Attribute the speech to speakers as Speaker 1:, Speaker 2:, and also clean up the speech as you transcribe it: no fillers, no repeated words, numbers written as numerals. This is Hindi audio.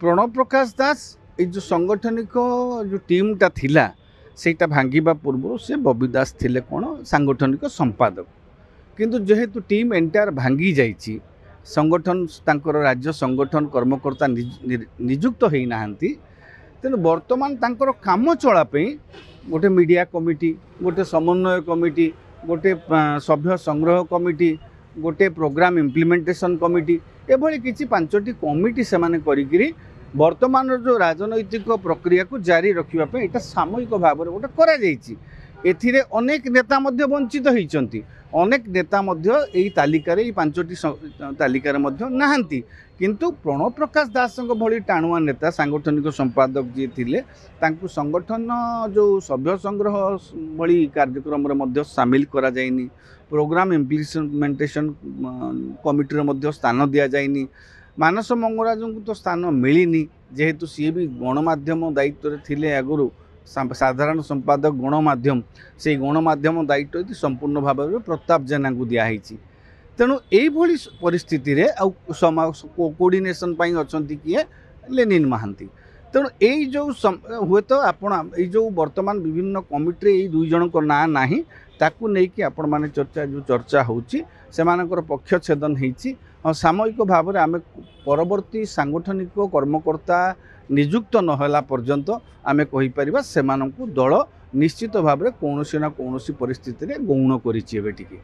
Speaker 1: प्रणव प्रकाश दास ये जो सांगठनिक जो टीमटा थिला सेटा भांगिबा पूर्व से बबी दास थिले कौन सांगठनिक संपादक किंतु जेहेतु टीम एंटायर भांगी जाइए संगठन तांकर राज्य संगठन कर्मकर्ता निजुक्त होई नाहंती तेणु वर्तमान तांकर काम चलापी गोटे मीडिया कमिटी गोटे समन्वय कमिटी गोटे सभ्य संग्रह कमिटी गोटे प्रोग्राम इम्प्लीमेंटेशन कमिटी एभली किछि 5टी कमिटी से माने करिकिरी वर्तमान जो राजनैतिक प्रक्रिया को जारी रखिबा पे एटा सामूहिक भाव में गोटे करा जाइछि। एथिरे अनेक नेता मध्य वंचित होइचंती अनेक नेता मध्य एई तालिकार एई 5टी तालिकार मध्य नाहंती किंतु प्रणव प्रकाश दास भली टाणुआ नेता सांगठनिक संपादक जी थिले तांकु संगठन जो सभ्य संग्रह भली कार्यक्रम रे मध्य शामिल करा जाइनी प्रोग्राम इम्प्लीमेंटेशन कमिटी रे मध्य स्थान दिया जाइनी मानस मंगराज को तो स्थान मिलनी जेहेतु सी भी गणमाध्यम दायित्व थिले आगुरु साधारण संपादक गणमाध्यम से गणमाध्यम दायित्व संपूर्ण भाव में प्रताप जेना को दिखाई तेणु यही परिस्थिति रे कोऑर्डिनेशन पाई अछंती किए लेनिन महांती तेणु यही जो हुए तो आपण जो वर्तमान विभिन्न कमिटी ये 2 जन को ना नाही ताकू नहीं कि आपण माने चर्चा जो चर्चा होची सेमानकर पक्ष छेदन होती सामूहिक भाव में आम परवर्ती सांगठनिक कर्मकर्ता निजुक्त नहला पर्यंत आमे कहि परिबा सेमानकु दल निश्चित भाव में कौन ना कौन परिस्थिति रे गौण करिछि एबे टिके।